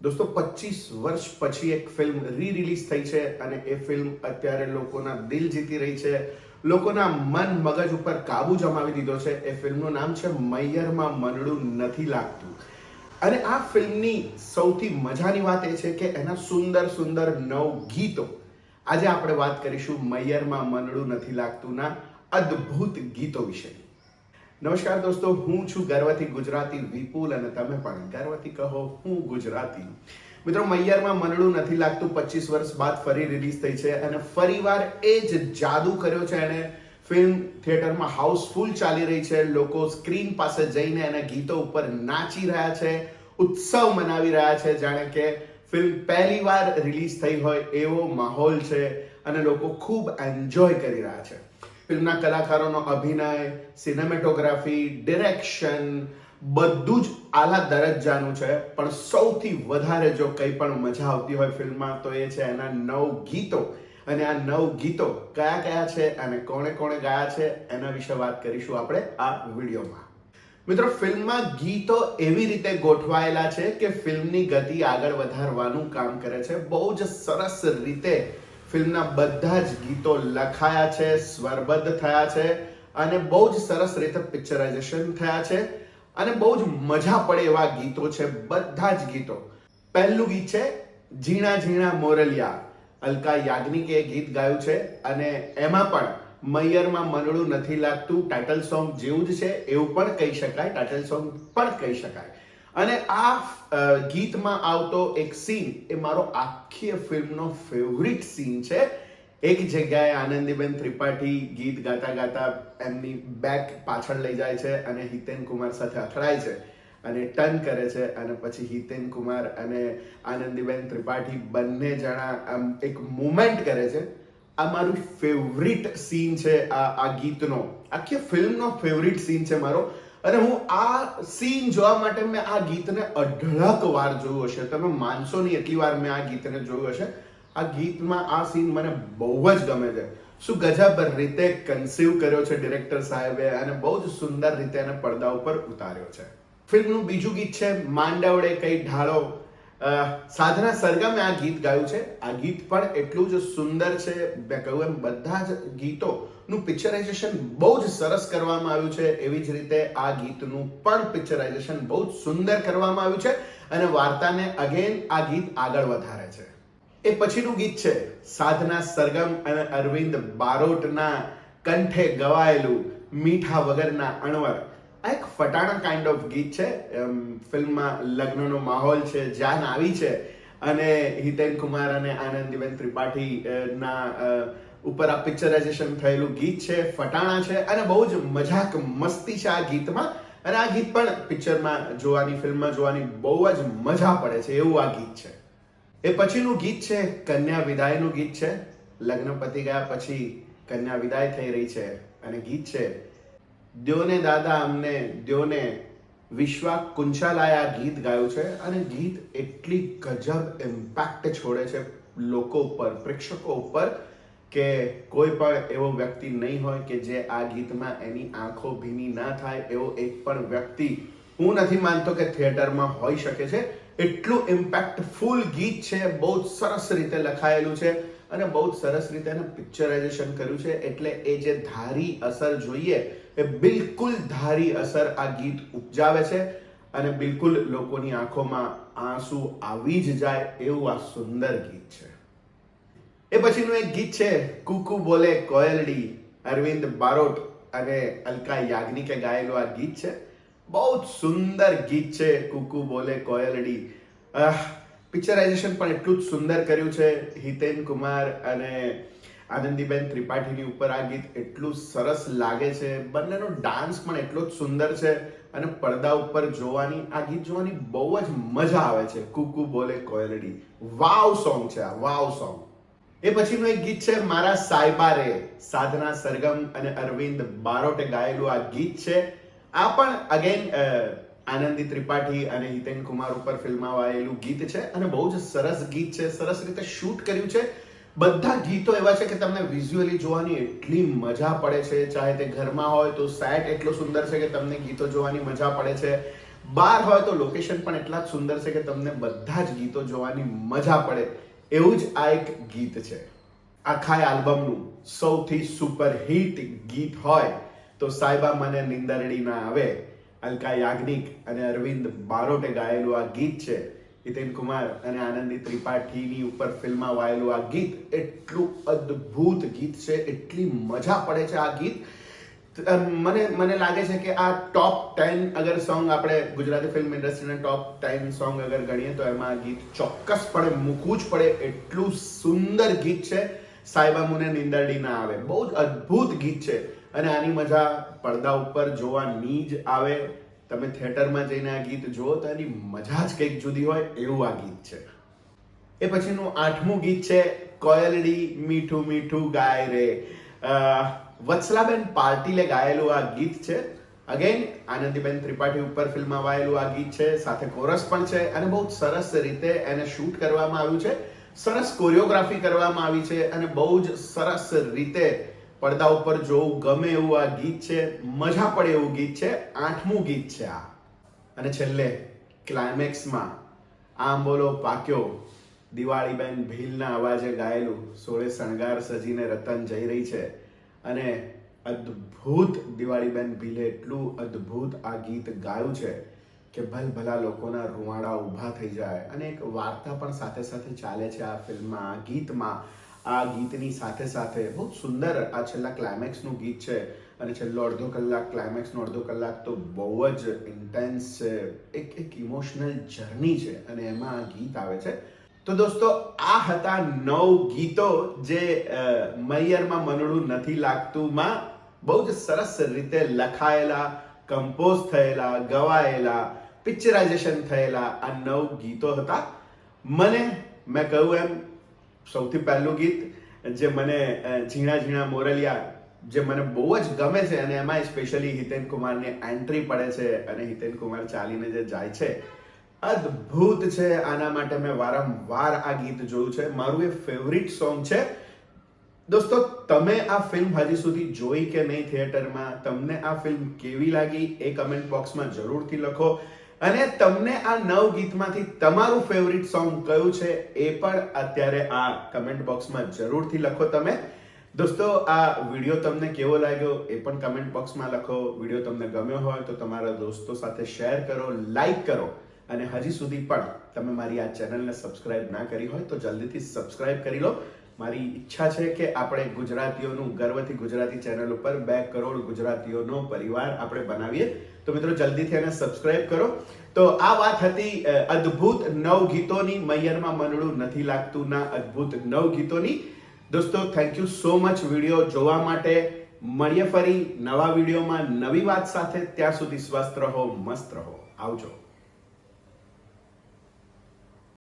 દોસ્તો 25 વર્ષ પછી એક ફિલ્મ રિલીઝ થઈ છે અને એ ફિલ્મ અત્યારે લોકોના દિલ જીતી રહી છે, લોકોના મન મગજ ઉપર કાબુ જમાવી દીધો છે. એ ફિલ્મનું નામ છે મૈયરમાં મનડું નથી લાગતું. અને આ ફિલ્મની સૌથી મજાની વાત એ છે કે એના સુંદર સુંદર 9 ગીતો. આજે આપણે વાત કરીશું મૈયરમાં મનડું નથી લાગતુંના અદ્ભુત ગીતો વિશે. નમસ્કાર દોસ્તો, હું છું ગર્વથી ગુજરાતી વિપુલ અને તમે પણ ગર્વથી કહો હું ગુજરાતી. મિત્રો, મૈયરમાં મનડું નથી લાગતું 25 વર્ષ બાદ ફરી રિલીઝ થઈ છે અને ફરીવાર એ જ જાદુ કર્યો છે. એને ફિલ્મ થિયેટરમાં હાઉસફુલ ચાલી રહી છે. લોકો સ્ક્રીન પાસે જઈને એના ગીતો ઉપર નાચી રહ્યા છે, ઉત્સવ મનાવી રહ્યા છે, જાણે કે ફિલ્મ પહેલીવાર રિલીઝ થઈ હોય એવો માહોલ છે અને લોકો ખૂબ એન્જોય કરી રહ્યા છે. ફિલ્મના કલાકારોનો અભિનય, સિનેમેટોગ્રાફી, ડિરેક્શન બધું જ આલા દરજ્જાનું છે. પણ સૌથી વધારે જો કંઈ પણ મજા આવતી હોય ફિલ્મમાં તો એ છે એના 9 ગીતો. અને આ 9 ગીતો કયા કયા છે અને કોણે કોણે ગાયા છે એના વિશે વાત કરીશું આપણે આ વિડીયોમાં. મિત્રો, ફિલ્મમાં ગીતો એવી રીતે ગોઠવાયેલા છે કે ફિલ્મની ગતિ આગળ વધારવાનું કામ કરે છે. બહુ જ સરસ રીતે ફિલ્મના બધા જ ગીતો લખાયા છે, સ્વરબદ્ધ થયા છે અને બહુ જ સરસ રીતે પિક્ચરાઇઝેશન થયા છે અને બહુ જ મજા પડે એવા ગીતો છે બધા જ ગીતો. પહેલું ગીત છે ઝીણા ઝીણા મોરલિયા. અલકા યાજ્ઞિકે એ ગીત ગાયું છે અને એમાં પણ મૈયરમાં મનડું નથી લાગતું ટાઇટલ સોંગ જેવું જ છે એવું પણ કહી શકાય, ટાઇટલ સોંગ પણ કહી શકાય. અને આ ગીતમાં આવતો એક સીન એ મારો આખી ફિલ્મનો ફેવરિટ સીન છે. એક જગ્યાએ આનંદીબેન ત્રિપાઠી ગીત ગાતા ગાતા એમની બેક પાછળ લઈ જાય છે અને હિતેન કુમાર સાથે અથડાય છે અને ટર્ન કરે છે અને પછી હિતેન કુમાર અને આનંદીબેન ત્રિપાઠી બંને જણા એક મુવમેન્ટ કરે છે. આ મારું ફેવરિટ સીન છે. આ ગીતનો, આખી ફિલ્મનો ફેવરિટ સીન છે મારો. અને હું આ સીન જોવા માટે મેં આ ગીતને અઢળક વાર જોયું હશે. તમે માનશો નહીં એટલી વાર મેં આ ગીતને જોયું હશે. આ ગીતમાં આ સીન મને બહુ જ ગમે છે. શું ગજબ રીતે કન્સીવ કર્યો છે ડિરેક્ટર સાહેબે અને બહુ જ સુંદર રીતે એને પડદા ઉપર ઉતાર્યો છે. ફિલ્મનું બીજું ગીત છે માંડવડે કઈ ઢાળો. સાધના સરગમે આ ગીત ગાયું છે. આ ગીત પણ એટલું જ સુંદર છે. મેં કહ્યું એમ બધા જ ગીતોનું પિક્ચરાઇઝેશન બહુ જ સરસ કરવામાં આવ્યું છે. એવી જ રીતે આ ગીતનું પણ પિક્ચરાઇઝેશન બહુ જ સુંદર કરવામાં આવ્યું છે અને વાર્તાને અગેન આ ગીત આગળ વધારે છે. એ પછીનું ગીત છે સાધના સરગમ અને અરવિંદ બારોટના કંઠે ગવાયેલું મીઠા વગરના અણવર. આ એક ફટાણા કાઇન્ડ ઓફ ગીત છે. ફિલ્મમાં લગ્નનો માહોલ છે, જાન આવી છે અને હિતેન કુમાર અને આનંદીબેન ત્રિપાઠી ના ઉપર આ પિક્ચરાઇઝેશન થયેલું ગીત છે. ફટાણા છે અને બહુ જ મજાક મસ્તી છે આ ગીતમાં. અને આ ગીત પણ પિક્ચરમાં જોવાની, ફિલ્મમાં જોવાની બહુ જ મજા પડે છે એવું આ ગીત છે. એ પછીનું ગીત છે કન્યા વિદાયનું ગીત છે. લગ્ન પતી ગયા પછી કન્યા વિદાય થઈ રહી છે અને ગીત છે દ્યોને દાદા અમને દ્યોને વિશ્વા કુંચાલાએ ગીત ગાયું છે અને ગીત એટલી ગજબ ઇમ્પેક્ટ છોડે છે લોકો ઉપર, પ્રેક્ષકો ઉપર કે કોઈ પણ એવો વ્યક્તિ નહીં હોય કે જે આ ગીતમાં એની આંખો ભીની ના થાય. એવો એક પણ વ્યક્તિ હું નથી માનતો કે થિયેટરમાં હોઈ શકે છે. એટલું ઇમ્પેક્ટફુલ ગીત છે. બહુ જ સરસ રીતે લખાયેલું છે અને બહુ જ સરસ રીતે એને પિક્ચરાઇઝેશન કર્યું છે. એટલે એ જે ધારી અસર જોઈએ એ બિલકુલ ધારી અસર આ ગીત ઉપજાવે છે અને બિલકુલ લોકોની આંખોમાં આંસુ આવી જ જાય એવું આ સુંદર ગીત છે. એ પછીનું એક ગીત છે કુકુ બોલે કોયલડી. અરવિંદ બારોટ અને અલકા યાજ્ઞિકે ગાયેલું આ ગીત છે. બહુ જ સુંદર ગીત છે કુકુ બોલે કોયલડી. પિક્ચરાઇઝેશન પણ એટલું જ સુંદર કર્યું છે. હિતેન કુમાર અને આનંદીબેન ત્રિપાઠીની ઉપર આ ગીત એટલું સરસ લાગે છે. બંનેનો ડાન્સ પણ એટલો જ સુંદર છે અને પડદા ઉપર જોવાની, આ ગીત જોવાની બહુ જ મજા આવે છે. કુકુ બોલે કોયલડી વાવ સોંગ છે આ, વાવ સોંગ. એ પછીનું એક ગીત છે મારા સાયબા રે. સાધના સરગમ અને અરવિંદ બારોટે ગાયેલું આ ગીત છે. આ પણ અગેન આનંદી ત્રિપાઠી અને હિતેન કુમાર ઉપર ફિલ્માવાયેલું ગીત છે અને બહુ જ સરસ ગીત છે. સરસ રીતે શૂટ કર્યું છે. બધા ગીતો એવા છે કે તમને વિઝ્યુઅલી જોવાની એટલી મજા પડે છે. ચાહે તે ઘરમાં હોય તો સેટ એટલો સુંદર છે કે તમને ગીતો જોવાની મજા પડે છે. બહાર હોય તો લોકેશન પણ એટલા જ સુંદર છે કે તમને બધા જ ગીતો જોવાની મજા પડે એવું જ આ એક ગીત છે. આખા આલ્બમનું સૌથી સુપર હિટ ગીત હોય તો સાયબા મને નિંદરડી ના આવે, અલકા યાજ્ઞિક અને અરવિંદ બારોટે ગાયેલું આ ગીત છે. હિતેન કુમાર અને આનંદી ત્રિપાઠીની ઉપર ફિલ્મમાં વાયેલું આ ગીત એટલું અદ્ભુત ગીત છે, એટલી મજા પડે છે આ ગીત. મને લાગે છે કે આ ટોપ 10 અગર સોંગ આપણે ગુજરાતી ફિલ્મ ઇન્ડસ્ટ્રીના ટોપ 10 સોંગ અગર ગણીએ તો એમાં આ ગીત ચોક્કસપણે મૂકવું જ પડે. એટલું સુંદર ગીત છે સાયબા મુને નિંદરડી ના આવે. બહુ જ અદ્ભુત ગીત છે અને આની મજા પડદા ઉપર જોવાની જ આવે. તમે થિયેટરમાં જઈને આ ગીત જુઓ તો એની મજા જ કંઈક જુદી હોય એવું આ ગીત છે. એ પછીનું 8મું ગીત છે કોયલડી મીઠું મીઠું ગાય રે. વત્સલાબેન પાટીલે ગાયેલું આ ગીત છે. અગેન આનંદીબેન ત્રિપાઠી ઉપર ફિલ્મમાં વાયેલું આ ગીત છે, સાથે કોરસ પણ છે અને બહુ સરસ રીતે એને શૂટ કરવામાં આવ્યું છે. સરસ કોરિયોગ્રાફી કરવામાં આવી છે અને બહુ જ સરસ રીતે પડદા ઉપર જોવું ગમે એવું આ ગીત છે, મજા પડે એવું ગીત છે. 8મું ગીત છે આ. અને છેલ્લે ક્લાઇમેક્સમાં આંબોલો પાક્યો દિવાળીબેન ભીલના અવાજે ગાયેલું સોળે શણગાર સજીને રતન જઈ રહી છે. અને અદ્ભુત દિવાળીબેન ભીલે એટલું અદ્ભુત આ ગીત ગાયું છે કે ભલભલા લોકોના રૂવાડા ઊભા થઈ જાય. અને એક વાર્તા પણ સાથે સાથે ચાલે છે આ ફિલ્મમાં, આ ગીતમાં. આ ગીતની સાથે સાથે બહુ સુંદર આ છેલ્લા ક્લાઇમેક્સનું ગીત છે અને છેલ્લો અડધો કલાક, ક્લાઇમેક્સનો અડધો કલાક તો બહુ જ ઇન્ટેન્સ છે. એક ઇમોશનલ જર્ની છે અને એમાં આ ગીત આવે છે. તો દોસ્તો આ હતા 9 ગીતો જે મૈયરમાં મનડું નથી લાગતું માં બહુ જ સરસ રીતે લખાયેલા, કમ્પોઝ થયેલા, ગવાયેલા, પિક્ચરાઇઝેશન થયેલા આ 9 ગીતો હતા. મેં કહ્યું એમ સૌથી પહેલું ગીત જે મને ઝીણા ઝીણા મોરલિયા જે મને બહુ જ ગમે છે અને એમાં સ્પેશિયલી હિતેન કુમારની એન્ટ્રી પડે છે અને હિતેન કુમાર ચાલીને જે જાય છે, અદ્ભુત છે. આના માટે મેં વારંવાર આ ગીત જોયું છે. મારું એ ફેવરિટ સોંગ છે. દોસ્તો તમે આ ફિલ્મ હજી સુધી જોઈ કે નહીં થિયેટરમાં, તમને આ ફિલ્મ કેવી લાગી એ કમેન્ટ બોક્સમાં જરૂરથી લખો. અને તમને આ 9 ગીતમાંથી તમારું ફેવરિટ સોંગ કયું છે એ પણ અત્યારે આ કમેન્ટ બોક્સમાં જરૂરથી લખો તમે. દોસ્તો આ વિડીયો તમને કેવો લાગ્યો એ પણ કમેન્ટ બોક્સમાં લખો. વિડીયો તમને ગમ્યો હોય તો તમારા દોસ્તો સાથે શેર કરો, લાઈક કરો. અને હજી સુધી પણ તમે મારી આ ચેનલને સબસ્ક્રાઇબ ના કરી હોય તો જલ્દીથી સબસ્ક્રાઇબ કરી લો. મારી ઈચ્છા છે કે આપણે ગુજરાતીઓનું ગર્વથી ગુજરાતી ચેનલ ઉપર 2 કરોડ ગુજરાતીઓનો પરિવાર આપણે બનાવીએ. તો મિત્રો જલ્દીથી એને સબસ્ક્રાઇબ કરો. તો આ વાત હતી અદ્ભુત 9 ગીતોની, મૈયરમાં મનડું નથી લાગતું ના અદ્ભુત 9 ગીતોની. દોસ્તો thank you so much video જોવા માટે. મળીએ ફરી નવા વિડીયોમાં નવી વાત સાથે. ત્યાં સુધી સ્વસ્થ રહો, મસ્ત રહો. આવજો.